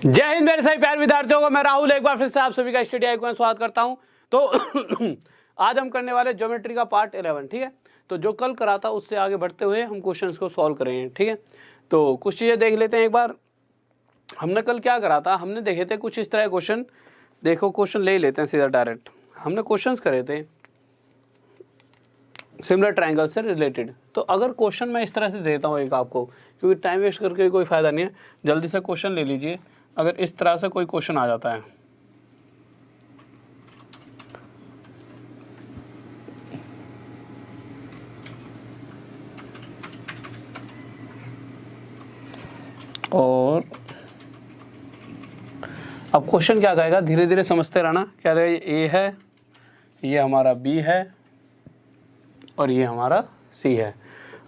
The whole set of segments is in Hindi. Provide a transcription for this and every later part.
जय हिंद मेरे सभी प्यारे विद्यार्थियों को, मैं राहुल एक बार फिर से आप सभी का स्टडी आइकन में स्वागत करता हूं। तो आज हम करने वाले ज्योमेट्री का पार्ट 11। ठीक है, तो जो कल करा था उससे आगे बढ़ते हुए हम क्वेश्चंस को सॉल्व करेंगे। ठीक है, तो कुछ चीज़ें देख लेते हैं एक बार। हमने कल क्या करा था, हमने देखे थे कुछ इस तरह क्वेश्चन। देखो क्वेश्चन ले लेते हैं सीधा डायरेक्ट। हमने क्वेश्चन करे थे सिमिलर ट्रायंगल से रिलेटेड। तो अगर क्वेश्चन मैं इस तरह से देता हूँ एक आपको, क्योंकि टाइम वेस्ट करके कोई फ़ायदा नहीं है, जल्दी से क्वेश्चन ले लीजिए। अगर इस तरह से कोई क्वेश्चन आ जाता है, और अब क्वेश्चन क्या कहेगा, धीरे धीरे समझते रहना। क्या कहेगा, ए है, ये हमारा बी है और ये हमारा सी है।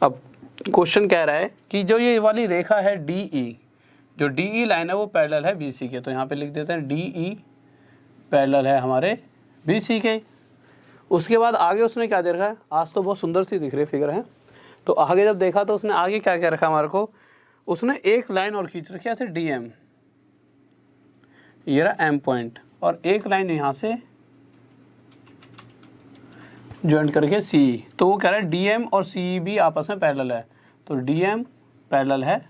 अब क्वेश्चन कह रहा है कि जो ये वाली रेखा है डी ई, जो डी ई लाइन है वो पैरेलल है बी सी के। तो यहाँ पे लिख देते हैं डी ई पैरेलल है हमारे बी सी के। उसके बाद आगे उसने क्या दे रखा है, आज तो बहुत सुंदर सी दिख रही फिगर है। तो आगे जब देखा तो उसने आगे क्या क्या रखा हमारे को, उसने एक लाइन और खींच रखी है ऐसे डी एम, ये रहा एम पॉइंट, और एक लाइन यहाँ से ज्वाइंट करके सी। तो वो कह रहा है डी एम और सी भी आपस में पैरेलल है। तो डी एम पैरेलल है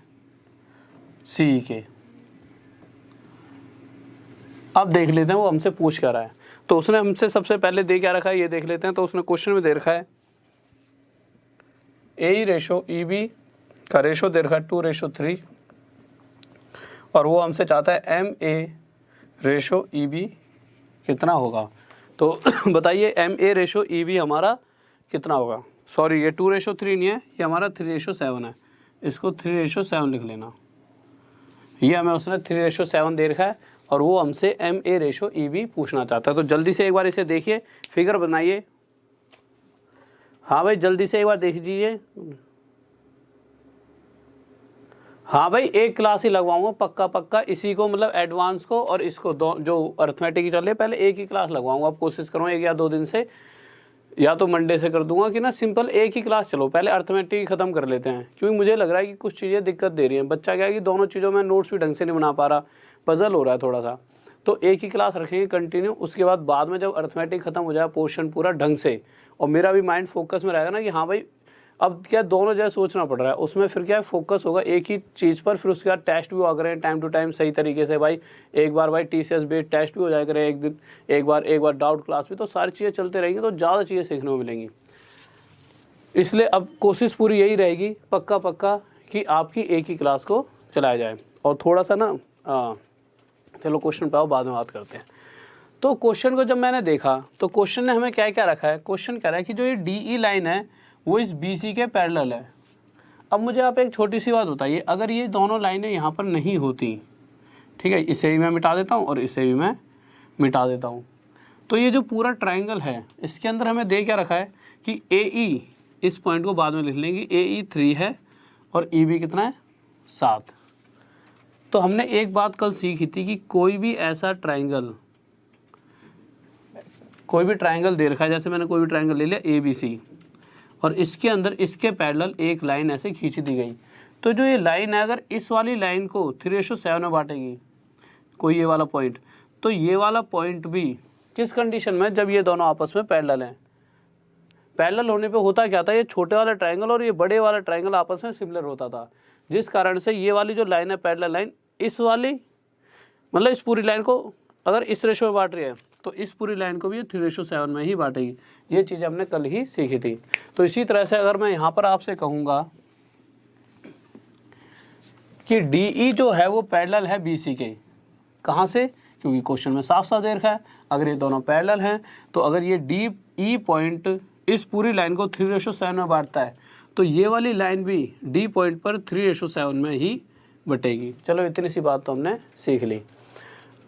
सी के। अब देख लेते हैं वो हमसे पूछ कर रहा है। तो उसने हमसे सबसे पहले दे क्या रखा है ये देख लेते हैं। तो उसने क्वेश्चन में दे रखा है ए रेशो ई बी का रेशो दे रखा है 2:3, और वो हमसे चाहता है M A ratio E B कितना होगा। तो बताइए M A ratio E B हमारा कितना होगा। सॉरी, ये 2:3 नहीं है, ये हमारा 3:7 है। इसको 3:7 लिख लेना। ये हमें उसने 3:7 दे रखा है, और वो हमसे M A ratio E B पूछना चाहता है। तो जल्दी से एक बार इसे देखिए, फिगर बनाइए। हाँ भाई, जल्दी से एक बार देख लीजिए। हाँ भाई, एक क्लास ही लगवाऊंगा पक्का पक्का, इसी को मतलब एडवांस को और इसको जो अर्थमेटिक की चल रही है पहले एक ही क्लास लगवाऊंगा। अब कोशिश करूँगा 1 या 2 दिन से, या तो मंडे से कर दूंगा कि ना सिंपल एक ही क्लास चलो, पहले अर्थमेटिक ख़त्म कर लेते हैं। क्योंकि मुझे लग रहा है कि कुछ चीज़ें दिक्कत दे रही हैं। बच्चा क्या है कि दोनों चीज़ों में नोट्स भी ढंग से नहीं बना पा रहा, पजल हो रहा है थोड़ा सा। तो एक ही क्लास रखेंगे कंटिन्यू। उसके बाद में जब अर्थमेटिक ख़त्म हो जाए पोर्शन पूरा ढंग से, और मेरा भी माइंड फोकस में रहेगा ना कि हाँ भाई अब क्या दोनों जगह सोचना पड़ रहा है, उसमें फिर क्या फोकस होगा एक ही चीज़ पर। फिर उसके बाद टेस्ट भी हुआ करें टाइम टू टाइम सही तरीके से। भाई एक बार भाई TCS बेस्ड टेस्ट भी हो जाए करें एक दिन, एक बार डाउट क्लास भी। तो सारी चीज़ें चलते रहेंगी तो ज़्यादा चीज़ें सीखने को मिलेंगी। इसलिए अब कोशिश पूरी यही रहेगी पक्का पक्का कि आपकी एक ही क्लास को चलाया जाए। और थोड़ा सा ना चलो क्वेश्चन पे आओ, बाद में बात करते हैं। तो क्वेश्चन को जब मैंने देखा तो क्वेश्चन ने हमें क्या क्या रखा है। क्वेश्चन कह रहा है कि जो ये DE लाइन है वो इस BC के पैरेलल है। अब मुझे आप एक छोटी सी बात बताइए, अगर ये दोनों लाइनें यहाँ पर नहीं होती, ठीक है, इसे भी मैं मिटा देता हूँ और इसे भी मैं मिटा देता हूँ, तो ये जो पूरा ट्रायंगल है इसके अंदर हमें दे क्या रखा है कि AE, इस पॉइंट को बाद में लिख लेंगे, AE 3 है और EB कितना है 7। तो हमने एक बात कल सीखी थी कि कोई भी ट्रायंगल दे रखा है, जैसे मैंने कोई भी ट्रायंगल ले लिया ABC, और इसके अंदर इसके पैरेलल एक लाइन ऐसे खींच दी गई। तो जो ये लाइन है अगर इस वाली लाइन को 3:7 में बांटेगी कोई ये वाला पॉइंट, तो ये वाला पॉइंट भी किस कंडीशन में, जब ये दोनों आपस में पैरेलल हैं। पैरेलल होने पे होता क्या था, ये छोटे वाला ट्रायंगल और ये बड़े वाला ट्रायंगल आपस में सिमिलर होता था, जिस कारण से ये वाली जो लाइन है पैरेलल लाइन, इस वाली मतलब इस पूरी लाइन को अगर इस रेशो में बांट रही है तो इस पूरी लाइन को भी 3:7 में ही बांटेगी। ये चीज़ हमने कल ही सीखी थी। तो इसी तरह से अगर मैं यहाँ पर आपसे कहूँगा कि DE जो है वो पैरेलल है BC के, कहाँ से, क्योंकि क्वेश्चन में साफ साफ दे रखा है अगर ये दोनों पैरेलल हैं, तो अगर ये DE पॉइंट इस पूरी लाइन को 3:7 में बांटता है तो ये वाली लाइन भी D पॉइंट पर 3:7 में ही बटेगी। चलो इतनी सी बात तो हमने सीख ली।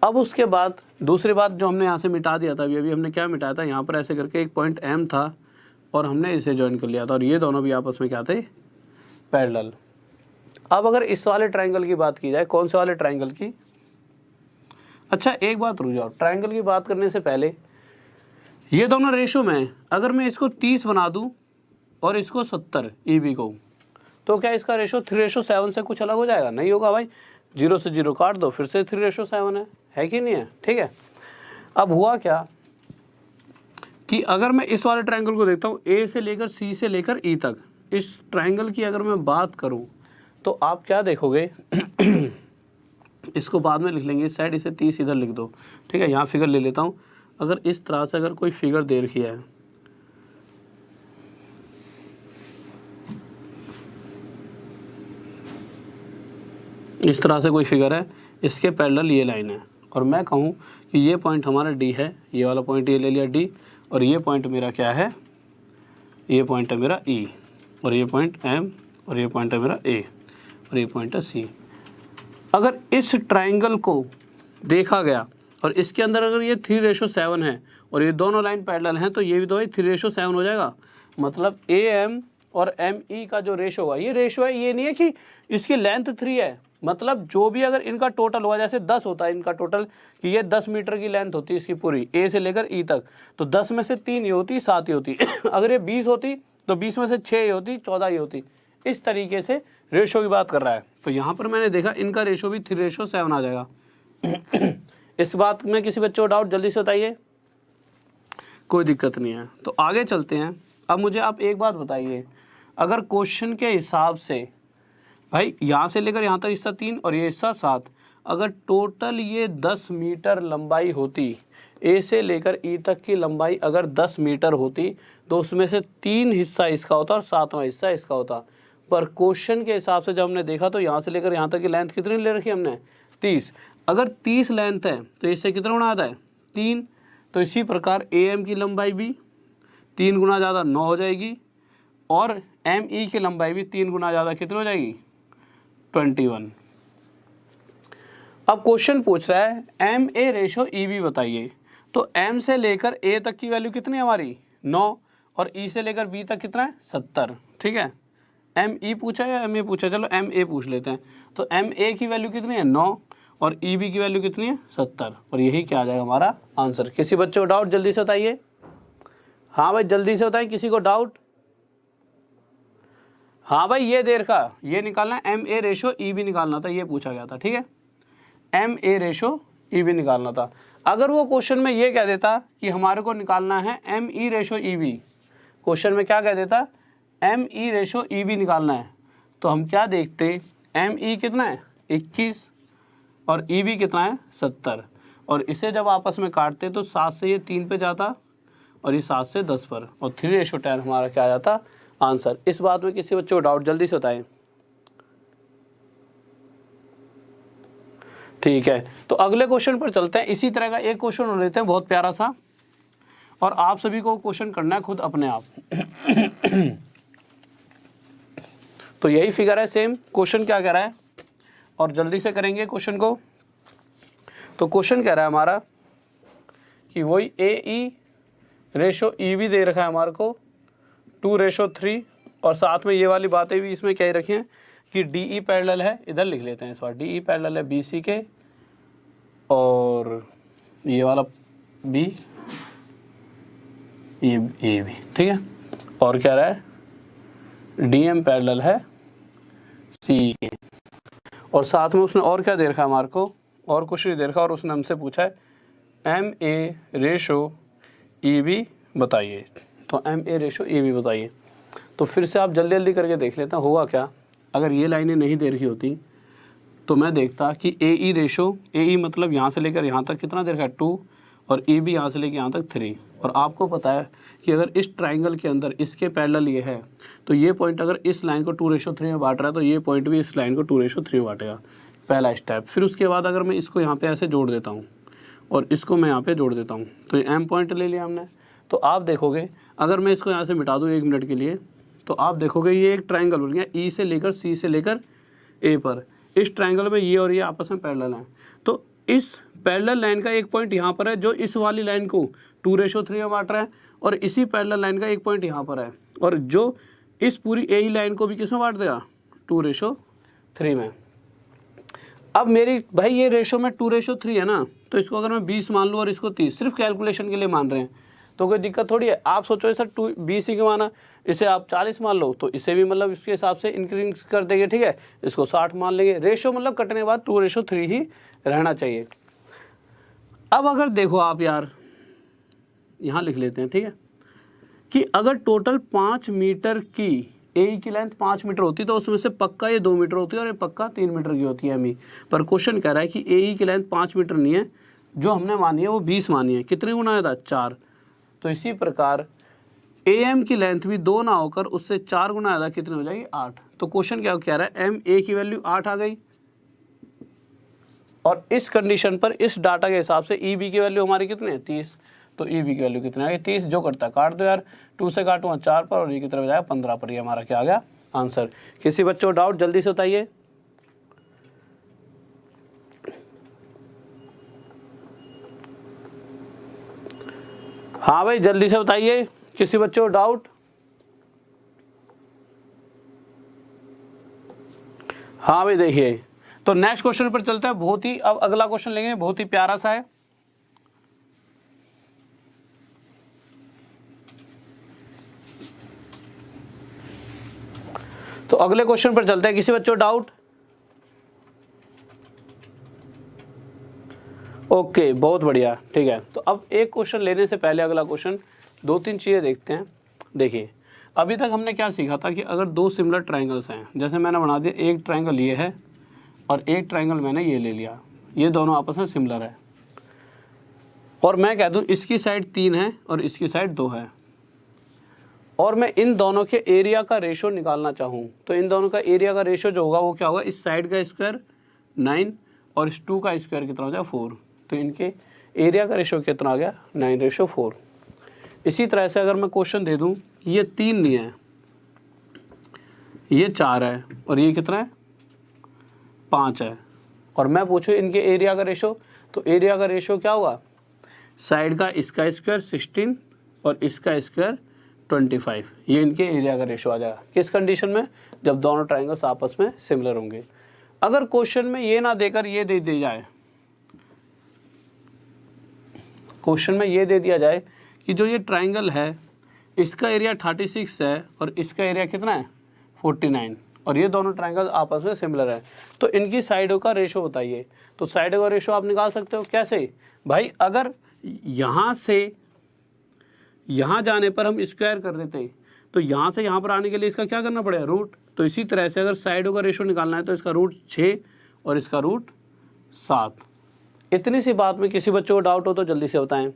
अब उसके बाद दूसरी बात जो हमने यहाँ से मिटा दिया था, अभी हमने क्या मिटाया था, यहाँ पर ऐसे करके एक पॉइंट M था और हमने इसे ज्वाइन कर लिया था, और ये दोनों भी आपस में क्या थे, पैरेलल। अब अगर इस वाले ट्रायंगल की बात की जाए, कौन से वाले ट्रायंगल की, अच्छा एक बात रुक जाओ, ट्रायंगल की बात करने से पहले ये दोनों रेशो में अगर मैं इसको 30 बना दूँ और इसको 70 EB को, तो क्या इसका रेशो 3:7 से कुछ अलग हो जाएगा? नहीं होगा भाई। 0 से 0 काट दो, फिर से 3:7 है कि नहीं है, ठीक है। अब हुआ क्या कि अगर मैं इस वाले ट्रायंगल को देखता हूँ, ए से लेकर सी से लेकर ई तक, इस ट्रायंगल की अगर मैं बात करूँ तो आप क्या देखोगे इसको बाद में लिख लेंगे, साइड इसे 30 इधर लिख दो, ठीक है। यहाँ फिगर ले लेता हूँ। अगर इस तरह से अगर कोई फिगर दे रखी है, इस तरह से कोई फिगर है, इसके पैरेलल ये लाइन है, और मैं कहूँ कि ये पॉइंट हमारा डी है, ये वाला पॉइंट ये ले लिया डी, और ये पॉइंट मेरा क्या है, ये पॉइंट है मेरा ई, और ये पॉइंट एम, और ये पॉइंट है मेरा ए, और ये पॉइंट है सी। अगर इस ट्राइंगल को देखा गया और इसके अंदर अगर ये 3:7 है और ये दोनों लाइन पैरेलल हैं, तो ये भी तो 3:7 हो जाएगा। मतलब ए एम और एम ई का जो रेशो होगा, ये रेशो है, ये नहीं है कि इसकी लेंथ 3 है। मतलब जो भी अगर इनका टोटल हुआ, जैसे 10 होता है इनका टोटल, कि ये 10 मीटर की लेंथ होती है इसकी पूरी, ए से लेकर ई तक, तो 10 में से 3 ये होती, 7 ये होती अगर ये 20 होती तो 20 में से 6 ये होती, 14 ये होती। इस तरीके से रेशो की बात कर रहा है। तो यहाँ पर मैंने देखा इनका रेशो भी 3:7 आ जाएगा। इस बात में किसी बच्चे को डाउट, जल्दी से बताइए। कोई दिक्कत नहीं है, तो आगे चलते हैं। अब मुझे आप एक बात बताइए, अगर क्वेश्चन के हिसाब से भाई यहाँ से लेकर यहाँ तक हिस्सा 3 और ये हिस्सा 7, अगर टोटल ये 10 मीटर लंबाई होती, ए से लेकर ई तक की लंबाई अगर 10 मीटर होती, तो उसमें से 3 हिस्सा इसका होता और 7वां हिस्सा इसका होता। पर क्वेश्चन के हिसाब से जब हमने देखा तो यहाँ से लेकर यहाँ तक की लेंथ कितनी ले रखी है हमने, 30। अगर 30 लेंथ है तो इससे कितना गुना आता है, 3। तो इसी प्रकार ए एम की लंबाई भी 3 गुना ज़्यादा 9 हो जाएगी, और एम ई की लंबाई भी 3 गुना ज़्यादा कितनी हो जाएगी, 21। अब क्वेश्चन पूछ रहा है M A ratio E B बताइए। तो एम से लेकर ए तक की वैल्यू कितनी है हमारी, 9, और ई से लेकर बी तक कितना है, 70, ठीक है। एम ई पूछा या एम ए पूछा, चलो एम ए पूछ लेते हैं। तो एम ए की वैल्यू कितनी है, 9, और ई बी की वैल्यू कितनी है, 70, और यही क्या आ जाएगा हमारा आंसर। किसी बच्चे को डाउट, जल्दी से बताइए। हाँ भाई जल्दी से बताइए, किसी को डाउट। हाँ भाई ये देर का ये निकालना, M A ratio E B निकालना था, ये पूछा गया था, ठीक है। M A ratio E B निकालना था। अगर वो क्वेश्चन में ये कह देता कि हमारे को निकालना है M E ratio E B, question में क्या कह देता, M E ratio E B निकालना है, तो हम क्या देखते, एम ई कितना है 21 और ई बी कितना है 70, और इसे जब आपस में काटते तो 7 से ये 3 पे जाता और ये 7 से 10 पर, और 3:10 हमारा क्या आ जाता आंसर। इस बात में किसी बच्चे को डाउट, जल्दी से बताएं। ठीक है, तो अगले क्वेश्चन पर चलते हैं। इसी तरह का एक क्वेश्चन हो लेते हैं बहुत प्यारा सा, और आप सभी को क्वेश्चन करना है खुद अपने आप। तो यही फिगर है सेम, क्वेश्चन क्या कह रहा है, और जल्दी से करेंगे क्वेश्चन को। तो क्वेश्चन कह रहा है हमारा कि वही ए ई रेशो ई भी दे रखा है हमारे को 2:3, और साथ में ये वाली बातें भी इसमें क्या ही रखी हैं कि डी ई पैरेलल है, इधर लिख लेते हैं इस बार, डी ई पैरेलल है बी सी के, और ये वाला बी, ये भी, ठीक है। और क्या रहा है, डी एम पैरेलल है सी के, और साथ में उसने और क्या दे रखा है हमारे को, और कुछ नहीं दे रखा, और उसने हमसे पूछा है M A ratio E B बताइए। तो M A ratio E B बताइए। तो फिर से आप जल्दी जल्दी करके देख लेते हैं होगा क्या। अगर ये लाइनें नहीं दे रखी होती तो मैं देखता कि ए ई रेशो, ए ई मतलब यहाँ से लेकर यहाँ तक कितना दे रखा है 2, और ई बी यहाँ से लेकर यहाँ तक 3। और आपको पता है कि अगर इस ट्राइंगल के अंदर इसके पैरेलल ये है, तो ये पॉइंट अगर इस लाइन को 2:3 में बांट रहा है, तो ये पॉइंट भी इस लाइन को 2:3 में बांटेगा, पहला स्टेप। फिर उसके बाद अगर मैं इसको यहाँ पे ऐसे जोड़ देता हूँ और इसको मैं यहाँ पे जोड़ देता हूँ, तो ये एम पॉइंट ले लिया हमने। तो आप देखोगे अगर मैं इसको यहाँ से मिटा दूँ 1 मिनट के लिए, तो आप देखोगे ये एक ट्राइंगल बन गया, ई से लेकर सी से लेकर ए पर। इस ट्राइंगल में ये और ये आपस में पैरेलल हैं, तो इस पैरेलल लाइन का एक पॉइंट यहाँ पर है जो इस वाली लाइन को 2:3 में बांट रहा है, और इसी पैरेलल लाइन का एक पॉइंट यहाँ पर है, और जो इस पूरी ए ही लाइन को भी किस में बांट देगा, 2:3 में। अब मेरी भाई ये रेशो में 2:3 है ना, तो इसको अगर मैं 20 मान लूँ और इसको 30, सिर्फ कैलकुलेशन के लिए मान रहे हैं, तो कोई दिक्कत थोड़ी है। आप सोचो सर 2BC क्यों आना, इसे आप 40 मान लो तो इसे भी मतलब इसके हिसाब से इंक्रीज कर देंगे, ठीक है, इसको 60 मान लेंगे। रेशो मतलब कटने के बाद 2:3 ही रहना चाहिए। अब अगर देखो आप यार यहाँ लिख लेते हैं, ठीक है, कि अगर टोटल 5 मीटर की AE की लेंथ 5 मीटर होती तो उसमें से पक्का ये 2 मीटर होती है और ये पक्का 3 मीटर की होती है ME। पर क्वेश्चन कह रहा है कि AE की लेंथ 5 मीटर नहीं है, जो हमने मानी है वो 20 मानी है। कितने गुना आया था, 4। तो इसी प्रकार AM की लेंथ भी 2 ना होकर उससे 4 गुना आया था, कितनी हो जाएगी, 8। तो क्वेश्चन क्या कह रहा है, MA की वैल्यू 8 आ गई, और इस कंडीशन पर इस डाटा के हिसाब से EB की वैल्यू हमारी कितनी है, 30। तो EB की वैल्यू कितनी आ गई, 30। जो करता है काट दो यार, 2 से काटूंगा 4 पर और ये की तरफ जाएगा 15 पर। ये हमारा क्या आ गया आंसर। किसी बच्चों को डाउट जल्दी से बताइए। हाँ भाई जल्दी से बताइए, किसी बच्चों को डाउट। हाँ भाई देखिए, तो नेक्स्ट क्वेश्चन पर चलते हैं। बहुत ही, अब अगला क्वेश्चन लेंगे, बहुत ही प्यारा सा है। तो अगले क्वेश्चन पर चलते हैं। किसी बच्चों को डाउट? ओके बहुत बढ़िया, ठीक है। तो अब एक क्वेश्चन लेने से पहले अगला क्वेश्चन 2-3 चीज़ें देखते हैं। देखिए अभी तक हमने क्या सीखा था कि अगर 2 सिमिलर ट्राइंगल्स हैं, जैसे मैंने बना दिया, एक ट्राइंगल ये है और एक ट्राइंगल मैंने ये ले लिया, ये दोनों आपस में सिमिलर है, और मैं कह दूं इसकी साइड 3 है और इसकी साइड 2 है, और मैं इन दोनों के एरिया का रेशो निकालना चाहूँ, तो इन दोनों का एरिया का रेशो जो होगा वो क्या होगा, इस साइड का स्क्वायर 9 और इस 2 का स्क्वायर कितना हो जाएगा, 4। तो इनके एरिया का रेशो कितना आ गया, 9:4। इसी तरह से अगर मैं क्वेश्चन दे दूं कि ये 3 नहीं है, ये 4 है और ये कितना है, 5 है, और मैं पूछूं इनके एरिया का रेशो, तो एरिया का रेशो क्या होगा, साइड का इसका स्क्वायर 16 और इसका स्क्वायर 25। ये इनके एरिया का रेशो आ जाएगा। किस कंडीशन में, जब दोनों ट्राइंगल्स आपस में सिमिलर होंगे। अगर क्वेश्चन में ये ना देकर ये दे दी जाए, क्वेश्चन में ये दे दिया जाए कि जो ये ट्राइंगल है इसका एरिया 36 है और इसका एरिया कितना है, 49, और ये दोनों ट्राइंगल आपस में सिमिलर है, तो इनकी साइडों का रेशो बताइए। तो साइडों का रेशो आप निकाल सकते हो कैसे भाई, अगर यहाँ से यहाँ जाने पर हम स्क्वायर कर देते तो यहाँ से यहाँ पर आने के लिए इसका क्या करना पड़ेगा, रूट। तो इसी तरह से अगर साइडों का रेशो निकालना है तो इसका रूट 6 और इसका रूट 7। इतनी सी बात में किसी बच्चों को डाउट हो तो जल्दी से बताएं,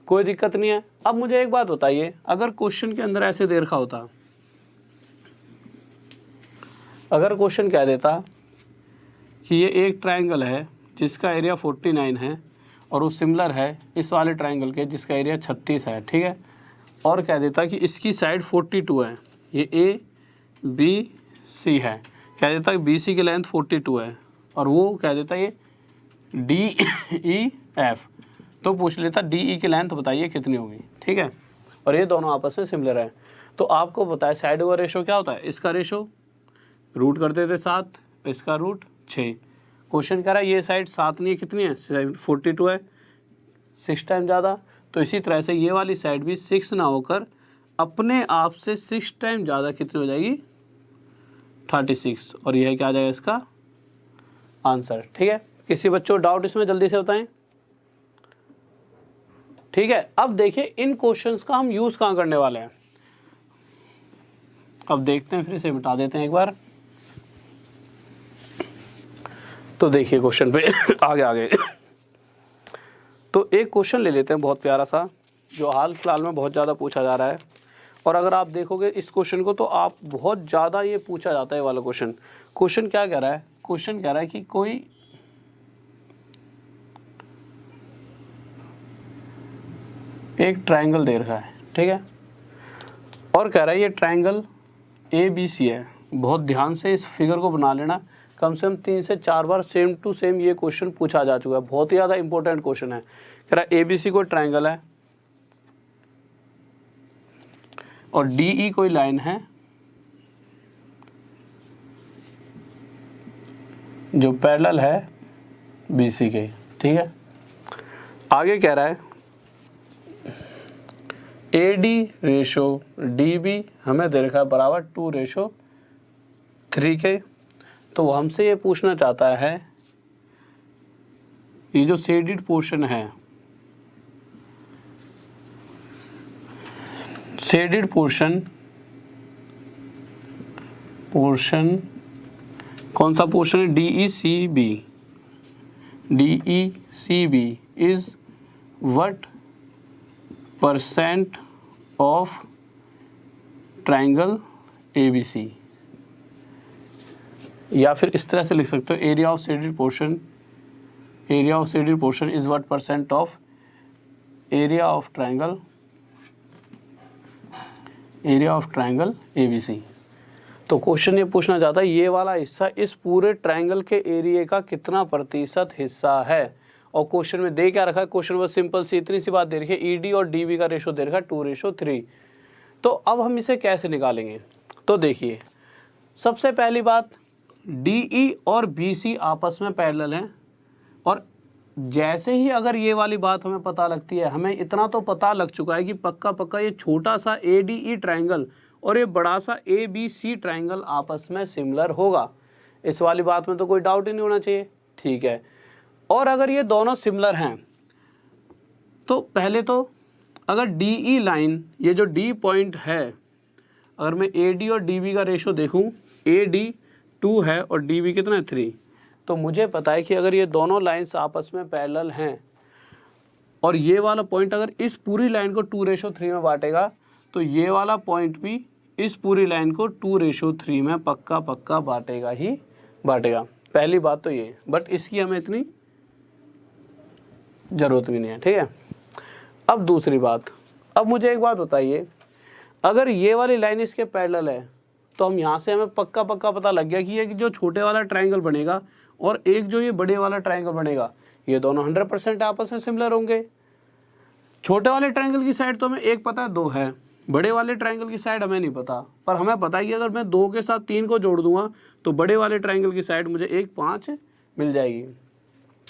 कोई दिक्कत नहीं है। अब मुझे एक बात बताइए, अगर क्वेश्चन के अंदर ऐसे दे रखा होता, अगर क्वेश्चन कह देता कि ये एक ट्राइंगल है जिसका एरिया 49 है और वो सिमिलर है इस वाले ट्राइंगल के जिसका एरिया 36 है, ठीक है, और कह देता कि इसकी साइड 42 है, ये ABC है, कह देता कि BC की लेंथ 42 है, और वो कह देता ये DEF, तो पूछ लेता DE की लेंथ बताइए कितनी होगी, ठीक है, और ये दोनों आपस में सिमिलर है। तो आपको बताया साइड का रेशो क्या होता है, इसका रेशो रूट कर देते 7, इसका रूट 6। क्वेश्चन कह रहा है ये साइड 7 नहीं है, कितनी है, 42 है, 6 टाइम ज़्यादा। तो इसी तरह से ये वाली साइड भी 6 ना होकर अपने आप से 6 टाइम ज़्यादा कितनी हो जाएगी, 36, और यह क्या आ जाएगा इसका आंसर, ठीक है। किसी बच्चों को डाउट इसमें जल्दी से बताएं, ठीक है। अब देखिए इन क्वेश्चंस का हम यूज़ कहाँ करने वाले हैं, अब देखते हैं, फिर इसे मिटा देते हैं एक बार। तो देखिए क्वेश्चन पे आगे तो एक क्वेश्चन ले लेते हैं बहुत प्यारा सा, जो हाल फिलहाल में बहुत ज़्यादा पूछा जा रहा है, और अगर आप देखोगे इस क्वेश्चन को तो आप बहुत ज़्यादा ये पूछा जाता है वाला क्वेश्चन। क्वेश्चन क्या कह रहा है, क्वेश्चन कह रहा है कि कोई एक ट्राइंगल दे रखा है, ठीक है, और कह रहा है ये ट्राइंगल ABC है। बहुत ध्यान से इस फिगर को बना लेना, कम से कम 3 से 4 बार सेम टू सेम ये क्वेश्चन पूछा जा चुका है, बहुत ही ज़्यादा इंपॉर्टेंट क्वेश्चन है। कह रहा है ABC कोई ट्राइंगल है और DE कोई लाइन है जो पैरेलल है BC के, ठीक है। आगे कह रहा है AD रेशो DB हमें दे रखा है बराबर 2:3 के। तो वो हमसे ये पूछना चाहता है ये जो शेडेड पोर्शन है, शेडेड पोर्शन कौन सा पोर्शन है? DECB is what percent of triangle ABC, या फिर इस तरह से लिख सकते हो area of shaded portion is what percent of area of triangle ABC। तो क्वेश्चन ये पूछना चाहता है ये वाला हिस्सा इस पूरे ट्राइंगल के एरिया का कितना प्रतिशत हिस्सा है। और क्वेश्चन में दे क्या रखा है? क्वेश्चन बस सिंपल सी इतनी सी बात दे रखी है, ED और DB का रेशो दे रखा है 2:3। तो अब हम इसे कैसे निकालेंगे? तो देखिए, सबसे पहली बात, DE और BC आपस में पैरेलल हैं, और जैसे ही अगर ये वाली बात हमें पता लगती है, हमें इतना तो पता लग चुका है कि पक्का ये छोटा सा ADE ट्राइंगल और ये बड़ा सा ABC ट्राइंगल आपस में सिमिलर होगा। इस वाली बात में तो कोई डाउट ही नहीं होना चाहिए, ठीक है। और अगर ये दोनों सिमिलर हैं तो पहले तो अगर DE लाइन, ये जो D पॉइंट है, अगर मैं AD और DB का रेशो देखूं, AD 2 है और DB कितना है 3, तो मुझे पता है कि अगर ये दोनों लाइन्स आपस में पैरेलल हैं और ये वाला पॉइंट अगर इस पूरी लाइन को 2:3 में बांटेगा, तो ये वाला पॉइंट भी इस पूरी लाइन को 2:3 में पक्का बांटेगा ही बांटेगा। पहली बात तो ये, बट इसकी हमें इतनी ज़रूरत भी नहीं है, ठीक है। अब दूसरी बात, अब मुझे एक बात बताइए, अगर ये वाली लाइन इसके पैरेलल है तो हम यहाँ से हमें पक्का पता लग गया कि ये जो छोटे वाला ट्राइंगल बनेगा और एक जो ये बड़े वाला ट्राइंगल बनेगा, ये दोनों 100% आपस में सिमिलर होंगे। छोटे वाले ट्राइंगल की साइड तो हमें एक पता है 2 है, बड़े वाले ट्राइंगल की साइड हमें नहीं पता, पर हमें पता है कि अगर मैं 2 के साथ 3 को जोड़ दूंगा तो बड़े वाले ट्राइंगल की साइड मुझे 1 5 मिल जाएगी।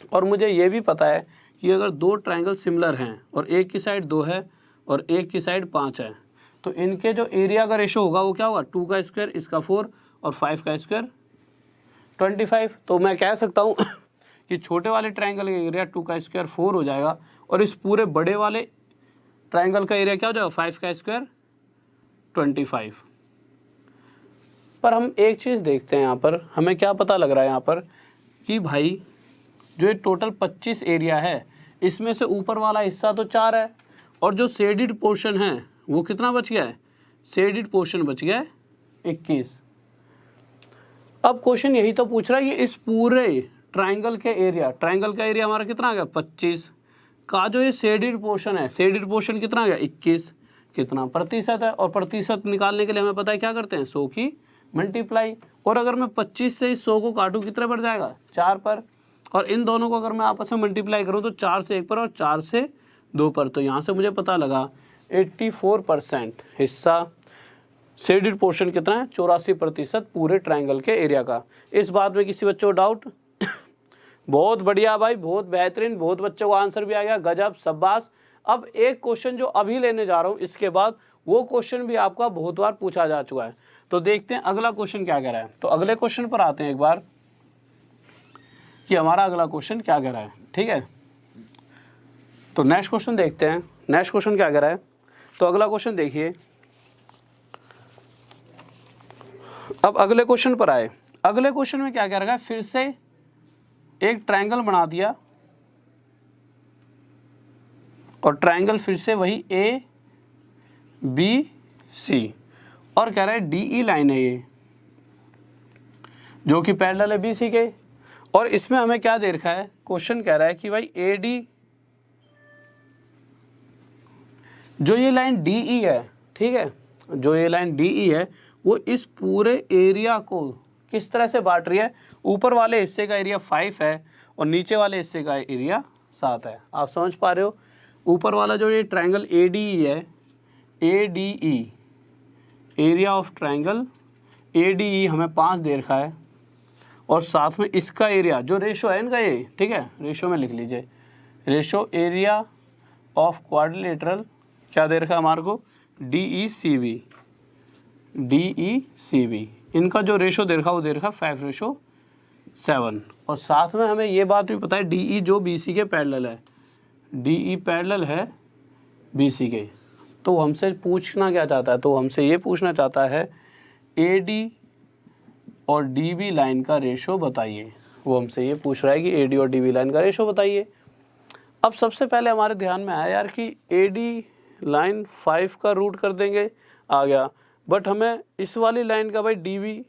और मुझे ये भी पता है कि अगर 2 ट्राइंगल सिमिलर हैं और एक की साइड 2 है और एक की साइड 5 है, तो इनके जो एरिया का रेशो होगा वो क्या होगा? 2 का स्क्वायर, इसका 4 और 5 का स्क्वायर 25। तो मैं कह सकता हूँ कि छोटे वाले ट्राइंगल का एरिया 2 का स्क्वायर 4 हो जाएगा और इस पूरे बड़े वाले ट्राइंगल का एरिया क्या हो जाएगा? 5 का स्क्वायर 25। पर हम एक चीज़ देखते हैं, यहाँ पर हमें क्या पता लग रहा है यहाँ पर कि भाई जो ये टोटल 25 एरिया है, इसमें से ऊपर वाला हिस्सा तो 4 है और जो शेडेड पोर्शन है वो कितना बच गया है? शेडेड पोर्शन बच गया है 21। अब क्वेश्चन यही तो पूछ रहा है कि इस पूरे ट्राइंगल का एरिया हमारा कितना आ गया? 25 का जो ये शेडेड पोर्शन है, शेडेड पोर्शन कितना आ गया? 21। कितना प्रतिशत है? और प्रतिशत निकालने के लिए हमें पता है क्या करते हैं? 100 की मल्टीप्लाई। और अगर मैं 25 से इस 100 को काटूँ कितने पर जाएगा? 4 पर। और इन दोनों को अगर मैं आपस में मल्टीप्लाई करूँ तो 4 से 1 पर और 4 से 2 पर। तो यहाँ से मुझे पता लगा 84% हिस्सा शेडेड पोर्शन कितना है? 84% पूरे ट्राइंगल के एरिया का। इस बात में किसी बच्चों को डाउट? बहुत बढ़िया भाई, बहुत बेहतरीन, बहुत बच्चों को आंसर भी आ गया, गजब, शाबाश। अब एक क्वेश्चन जो अभी लेने जा रहा हूँ, इसके बाद वो क्वेश्चन भी आपका बहुत बार पूछा जा चुका है। तो देखते हैं अगला क्वेश्चन क्या कह रहा है। तो अगले क्वेश्चन पर आते हैं एक बार कि हमारा अगला क्वेश्चन क्या कह रहा है, ठीक है। तो नेक्स्ट क्वेश्चन देखते हैं, नेक्स्ट क्वेश्चन क्या कह रहा है। तो अगला क्वेश्चन देखिए, अब अगले क्वेश्चन पर आए। अगले क्वेश्चन में क्या कह रहा है? फिर से एक ट्रायंगल बना दिया और ट्रायंगल फिर से वही ABC और कह रहा है DE लाइन है ये, जो कि पैरेलल है BC के। और इसमें हमें क्या दे रखा है? क्वेश्चन कह रहा है कि भाई AD, जो ये लाइन DE है, ठीक है, जो ये लाइन DE है वो इस पूरे एरिया को किस तरह से बांट रही है? ऊपर वाले हिस्से का एरिया 5 है और नीचे वाले हिस्से का एरिया 7 है। आप समझ पा रहे हो? ऊपर वाला जो ये ट्रायंगल ADE है, ADE area of triangle ADE हमें 5 दे रखा है और साथ में इसका एरिया जो रेशो है इनका ये, ठीक है, रेशो में लिख लीजिए, रेशो एरिया ऑफ क्वाड्रिलेटरल क्या दे रखा है हमारे को, DECB, इनका जो रेशो दे रखा वो दे रखा 5:7। और साथ में हमें ये बात भी पता है DE जो BC के पैरेलल है, DE पैरेलल है BC के। तो हमसे पूछना क्या चाहता है, तो हमसे ये पूछना चाहता है AD और DB लाइन का रेशो बताइए। वो हमसे ये पूछ रहा है कि AD और DB लाइन का रेशो बताइए। अब सबसे पहले हमारे ध्यान में आया यार कि AD लाइन 5 का रूट कर देंगे, आ गया, बट हमें इस वाली लाइन का भाई DB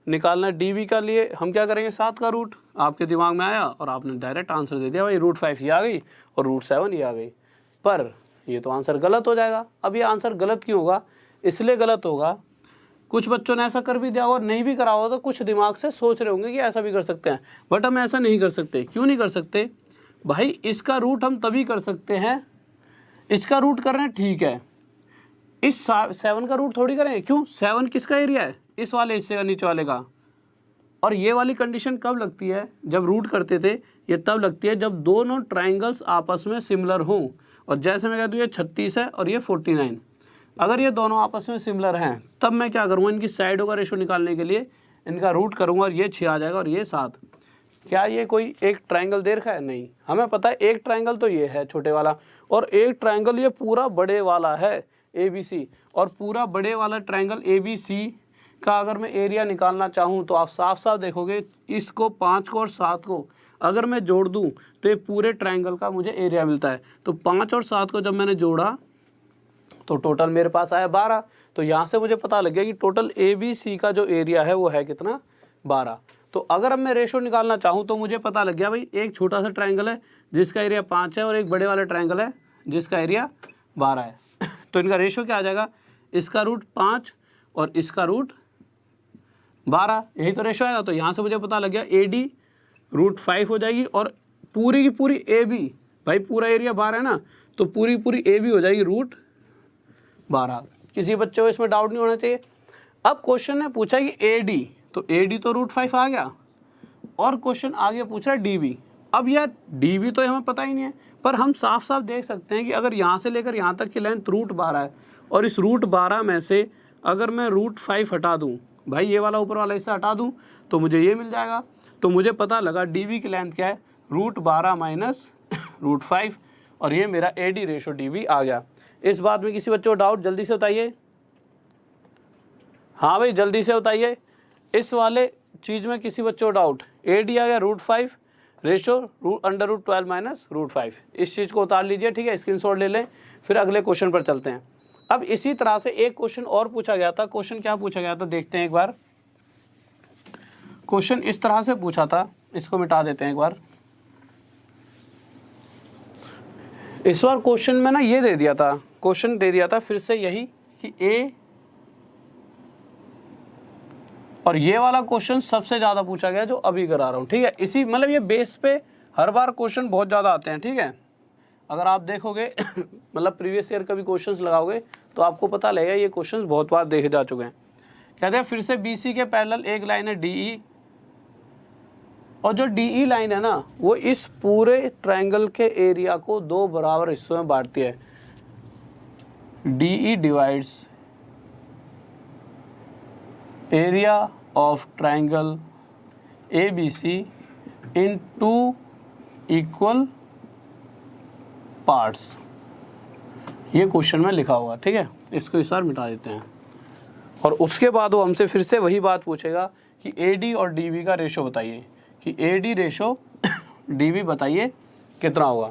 निकालना है। DB का लिए हम क्या करेंगे, 7 का रूट। आपके दिमाग में आया और आपने डायरेक्ट आंसर दे दिया भाई √5 ये आ गई और √7 ये आ गई। पर ये तो आंसर गलत हो जाएगा। अब ये आंसर गलत क्यों होगा, इसलिए गलत होगा, कुछ बच्चों ने ऐसा कर भी दिया और नहीं भी करा होगा, तो कुछ दिमाग से सोच रहे होंगे कि ऐसा भी कर सकते हैं, बट हम ऐसा नहीं कर सकते। क्यों नहीं कर सकते भाई, इसका रूट हम तभी कर सकते हैं, इसका रूट कर रहे हैं ठीक है, इस 7 का रूट थोड़ी करें। क्यों, 7 किसका एरिया है, इस वाले हिस्से का, नीचे वाले का। और ये वाली कंडीशन कब लगती है, जब रूट करते थे, ये तब लगती है जब दोनों ट्राइंगल्स आपस में सिमिलर हों। और जैसे मैं कह दूँ ये 36 है और ये 49, अगर ये दोनों आपस में सिमिलर हैं तब मैं क्या करूँगा, इनकी साइडों का रेशो निकालने के लिए इनका रूट करूँगा और ये 6 आ जाएगा और ये 7। क्या ये कोई एक ट्राइंगल दे रखा है, नहीं, हमें पता है एक ट्राइंगल तो ये है छोटे वाला, और एक ट्राइंगल ये पूरा बड़े वाला है ABC। और पूरा बड़े वाला ट्राइंगल ABC का अगर मैं एरिया निकालना चाहूँ तो आप साफ साफ देखोगे, इसको 5 को और 7 को अगर मैं जोड़ दूँ तो ये पूरे ट्राइंगल का मुझे एरिया मिलता है। तो 5 और 7 को जब मैंने जोड़ा तो टोटल मेरे पास आया 12। तो यहाँ से मुझे पता लग गया कि टोटल ABC का जो एरिया है वो है कितना, 12। तो अगर अब मैं रेशो निकालना चाहूँ तो मुझे पता लग गया भाई, एक छोटा सा ट्राइंगल है जिसका एरिया 5 है और एक बड़े वाला ट्राइंगल है जिसका एरिया 12 है। तो इनका रेशो क्या आ जाएगा, इसका रूट 5 और इसका रूट 12, यही तो रेशो आएगा। तो यहाँ से मुझे पता लग गया AD √5 हो जाएगी और पूरी की पूरी AB, भाई पूरा एरिया 12 है ना, तो पूरी पूरी AB हो जाएगी √12। किसी बच्चे को इसमें डाउट नहीं होना चाहिए। अब क्वेश्चन ने पूछा कि AD, तो AD तो √5 आ गया, और क्वेश्चन आगे पूछ रहा है DB। अब यार DB तो हमें पता ही नहीं है, पर हम साफ साफ देख सकते हैं कि अगर यहाँ से लेकर यहाँ तक की लेंथ √12 है और इस √12 में से अगर मैं √5 हटा दूँ, भाई ये वाला ऊपर वाला हिस्सा हटा दूँ, तो मुझे ये मिल जाएगा। तो मुझे पता लगा DB की लेंथ क्या है, √12 माइनस √5, और ये मेरा AD रेशो DB आ गया। इस बात में किसी बच्चे को डाउट, जल्दी से बताइए। हाँ भाई जल्दी से बताइए, इस वाले चीज़ में किसी बच्चे को डाउट। AD आ गया √5 रेशो √12 माइनस √5, इस चीज़ को उतार लीजिए, ठीक है, स्क्रीनशॉट ले लें। फिर अगले क्वेश्चन पर चलते हैं। अब इसी तरह से एक क्वेश्चन और पूछा गया था। क्वेश्चन क्या पूछा गया था देखते हैं एक बार। क्वेश्चन इस तरह से पूछा था, इसको मिटा देते हैं एक बार। इस बार क्वेश्चन में ना ये दे दिया था, क्वेश्चन दे दिया था फिर से यही कि A, और ये वाला क्वेश्चन सबसे ज़्यादा पूछा गया जो अभी करा रहा हूँ, ठीक है। इसी मतलब ये बेस पे हर बार क्वेश्चन बहुत ज़्यादा आते हैं, ठीक है। अगर आप देखोगे मतलब प्रीवियस ईयर का भी क्वेश्चंस लगाओगे तो आपको पता लगेगा ये क्वेश्चंस बहुत बार देखे जा चुके हैं। कहते हैं फिर से BC के पैरेलल एक लाइन है DE, और जो DE लाइन है ना वो इस पूरे ट्रायंगल के एरिया को 2 बराबर हिस्सों में बांटती है। DE divides area of triangle ABC in 2 equal parts. ये क्वेश्चन में लिखा हुआ, ठीक है। इसको इस बार मिटा देते हैं। और उसके बाद वो हमसे फिर से वही बात पूछेगा कि AD और DB का रेशो बताइए, कि AD रेशो DB बताइए कितना होगा।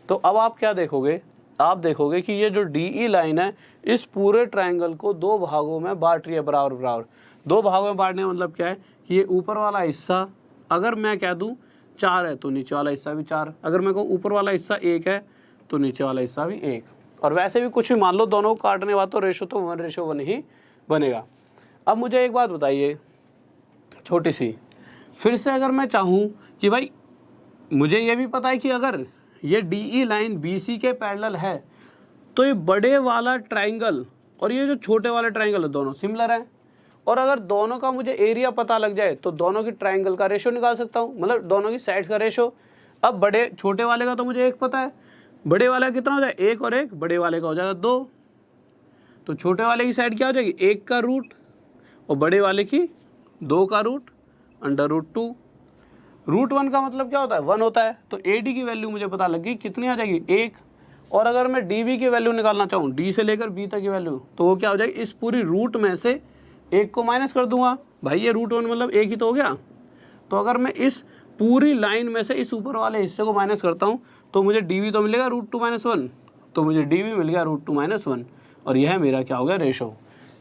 तो अब आप क्या देखोगे, आप देखोगे कि ये जो DE लाइन है इस पूरे ट्रायंगल को 2 भागों में बांट रही है, बराबर बराबर। 2 भागों में बांटने का मतलब क्या है कि ये ऊपर वाला हिस्सा अगर मैं कह दूं 4 है तो नीचे वाला हिस्सा भी 4, अगर मैं कहूँ ऊपर वाला हिस्सा 1 है तो नीचे वाला हिस्सा भी 1। और वैसे भी कुछ भी मान लो, दोनों को काटने बाद तो रेशो तो 1:1 ही बनेगा। अब मुझे एक बात बताइए छोटी सी, फिर से अगर मैं चाहूँ कि भाई मुझे ये भी पता है कि अगर ये DE लाइन BC के पैरेलल है तो ये बड़े वाला ट्रायंगल और ये जो छोटे वाले ट्रायंगल है दोनों सिमिलर हैं, और अगर दोनों का मुझे एरिया पता लग जाए तो दोनों की ट्रायंगल का रेशो निकाल सकता हूँ, मतलब दोनों की साइड्स का रेशो। अब बड़े छोटे वाले का तो मुझे 1 पता है, बड़े वाला कितना हो जाएगा 1 और 1, बड़े वाले का हो जाएगा 2। तो छोटे वाले की साइड क्या हो जाएगी 1 का रूट और बड़े वाले की 2 का रूट √2। √1 का मतलब क्या होता है 1 होता है। तो AD की वैल्यू मुझे पता लग गई कितनी आ जाएगी 1। और अगर मैं DB की वैल्यू निकालना चाहूँ D से लेकर B तक की वैल्यू, तो वो क्या हो जाएगी इस पूरी रूट में से 1 को माइनस कर दूंगा। भाई ये √1 मतलब 1 ही तो हो गया। तो अगर मैं इस पूरी लाइन में से इस ऊपर वाले हिस्से को माइनस करता हूँ तो मुझे DB तो मिलेगा √2 - 1। तो मुझे DB मिल गया √2 - 1 और यह मेरा क्या हो गया रेशो।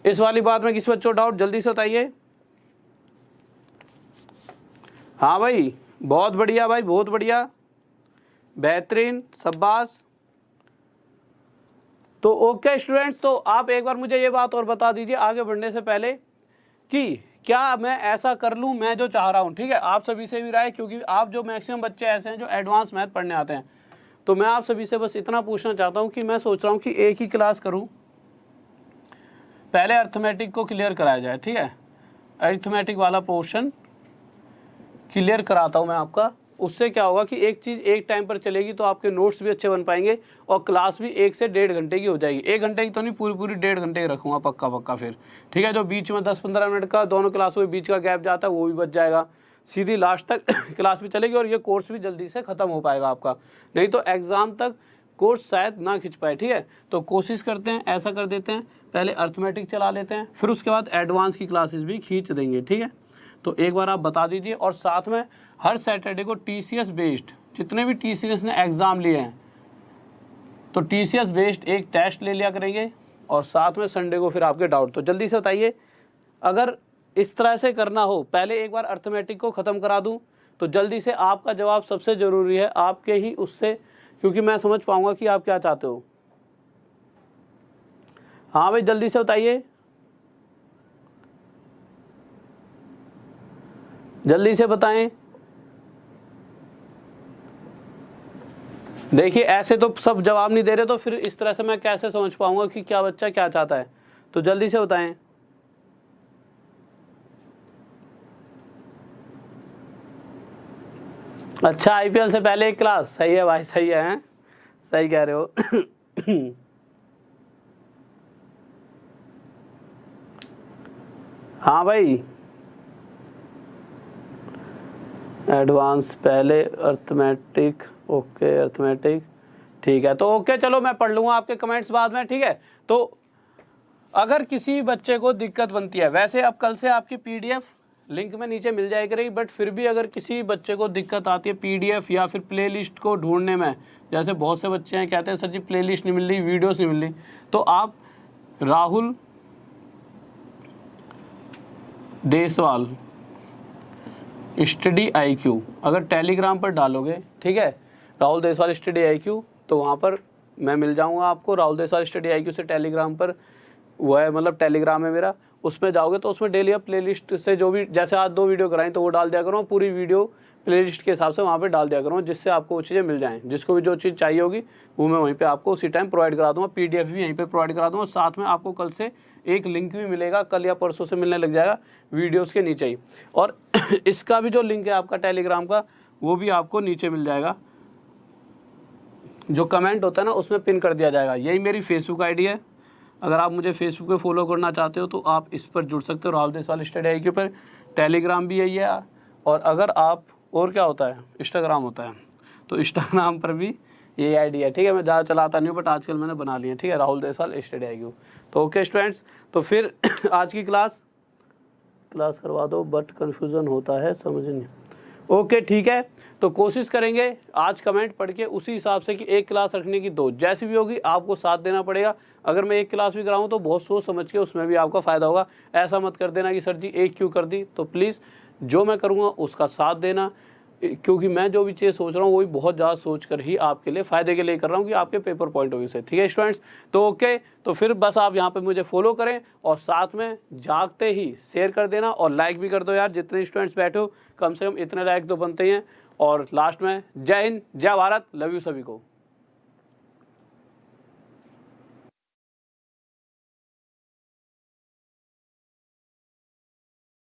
इस वाली बात में किसी बच्चों डाउट जल्दी से बताइए। हाँ भाई बहुत बढ़िया भाई, बहुत बढ़िया, बेहतरीन, शाबाश। तो ओके स्टूडेंट्स, तो आप एक बार मुझे ये बात और बता दीजिए आगे बढ़ने से पहले कि क्या मैं ऐसा कर लूँ मैं जो चाह रहा हूँ। ठीक है, आप सभी से भी राय, क्योंकि आप जो मैक्सिमम बच्चे ऐसे हैं जो एडवांस मैथ पढ़ने आते हैं, तो मैं आप सभी से बस इतना पूछना चाहता हूँ कि मैं सोच रहा हूँ कि एक ही क्लास करूँ, पहले अर्थमेटिक को क्लियर कराया जाए। ठीक है, अर्थमेटिक वाला पोर्शन क्लियर कराता हूँ मैं आपका। उससे क्या होगा कि एक चीज़ एक टाइम पर चलेगी तो आपके नोट्स भी अच्छे बन पाएंगे और क्लास भी 1 से 1.5 घंटे की हो जाएगी। 1 घंटे की तो नहीं, पूरी 1.5 घंटे की रखूँगा पक्का फिर। ठीक है, जो बीच में 10-15 मिनट का दोनों क्लासों के बीच का गैप जाता है वो भी बच जाएगा, सीधी लास्ट तक क्लास भी चलेगी और ये कोर्स भी जल्दी से ख़त्म हो पाएगा आपका। नहीं तो एग्ज़ाम तक कोर्स शायद ना खिंच पाए। ठीक है, तो कोशिश करते हैं ऐसा कर देते हैं, पहले अर्थमेटिक चला लेते हैं, फिर उसके बाद एडवांस की क्लासेस भी खींच देंगे। ठीक है, तो एक बार आप बता दीजिए। और साथ में हर सैटरडे को TCS बेस्ड जितने भी TCS ने एग्ज़ाम लिए हैं तो TCS बेस्ड एक टेस्ट ले लिया करेंगे और साथ में संडे को फिर आपके डाउट। तो जल्दी से बताइए, अगर इस तरह से करना हो, पहले एक बार अर्थमेटिक को ख़त्म करा दूं तो जल्दी से आपका जवाब सबसे ज़रूरी है, आपके ही उससे, क्योंकि मैं समझ पाऊंगा कि आप क्या चाहते हो। हाँ भाई जल्दी से बताइए, जल्दी से बताएं। देखिए ऐसे तो सब जवाब नहीं दे रहे, तो फिर इस तरह से मैं कैसे समझ पाऊंगा कि क्या बच्चा क्या चाहता है। तो जल्दी से बताएं। अच्छा, IPL से पहले एक क्लास, सही है भाई, सही है, सही कह रहे हो। हाँ भाई, एडवांस पहले अर्थमेटिक, ओके अर्थमेटिक, ठीक है। तो ओके चलो मैं पढ़ लूँगा आपके कमेंट्स बाद में। ठीक है, तो अगर किसी बच्चे को दिक्कत बनती है, वैसे अब कल से आपकी PDF लिंक में नीचे मिल जाएगी रही, बट फिर भी अगर किसी बच्चे को दिक्कत आती है PDF या फिर प्लेलिस्ट को ढूंढने में, जैसे बहुत से बच्चे हैं कहते हैं सर जी प्लेलिस्ट नहीं मिल रही, वीडियोस नहीं मिल रही, तो आप राहुल देसवाल स्टडी IQ अगर टेलीग्राम पर डालोगे, ठीक है, राहुल देसवाल स्टडी IQ, तो वहाँ पर मैं मिल जाऊँगा आपको। राहुल देसवाल स्टडी IQ से टेलीग्राम पर वो है, मतलब टेलीग्राम है मेरा, उसमें जाओगे तो उसमें डेली आप प्लेलिस्ट से जो भी, जैसे आज 2 वीडियो कराई तो वो डाल दिया करो, पूरी वीडियो प्लेलिस्ट के हिसाब से वहाँ पे डाल दिया करो, जिससे आपको वो चीज़ें मिल जाएँ। जिसको भी जो चीज़ चाहिए होगी वो मैं वहीं पे आपको उसी टाइम प्रोवाइड करा दूँगा, PDF भी यहीं पे प्रोवाइड करा दूँगा। साथ में आपको कल से एक लिंक भी मिलेगा, कल या परसों से मिलने लग जाएगा वीडियोज़ के नीचे ही। और इसका भी जो लिंक है आपका टेलीग्राम का, वो भी आपको नीचे मिल जाएगा, जो कमेंट होता है ना उसमें पिन कर दिया जाएगा। यही मेरी फेसबुक ID है, अगर आप मुझे फेसबुक पे फॉलो करना चाहते हो तो आप इस पर जुड़ सकते हो, राहुल देसवाल स्टडी IQ पर। टेलीग्राम भी यही है, और अगर आप, और क्या होता है, इंस्टाग्राम होता है, तो इंस्टाग्राम पर भी यही ID है। ठीक है, मैं ज़्यादा चलाता नहीं हूँ बट आजकल मैंने बना लिया। ठीक है, राहुल देसवाल स्टडी IQ। तो ओके स्टूडेंट्स, तो फिर आज की क्लास करवा दो, बट कन्फ्यूज़न होता है, समझ नहीं। ओके ठीक है, तो कोशिश करेंगे आज कमेंट पढ़ के उसी हिसाब से कि एक क्लास रखने की 2, जैसी भी होगी आपको साथ देना पड़ेगा। अगर मैं एक क्लास भी कराऊँ तो बहुत सोच समझ के उसमें भी आपका फ़ायदा होगा। ऐसा मत कर देना कि सर जी एक क्यों कर दी। तो प्लीज़ जो मैं करूँगा उसका साथ देना, क्योंकि मैं जो भी चीज़ सोच रहा हूँ वो भी बहुत ज़्यादा सोच कर ही आपके लिए फ़ायदे के लिए कर रहा हूँ, कि आपके पेपर पॉइंट ऑफ व्यू से। ठीक है स्टूडेंट्स, तो ओके, तो फिर बस आप यहाँ पे मुझे फॉलो करें और साथ में जागते ही शेयर कर देना और लाइक भी कर दो यार। जितने स्टूडेंट्स बैठे हो कम से कम इतने लाइक तो बनते ही हैं। और लास्ट में जय हिंद, जय भारत, लव यू सभी को।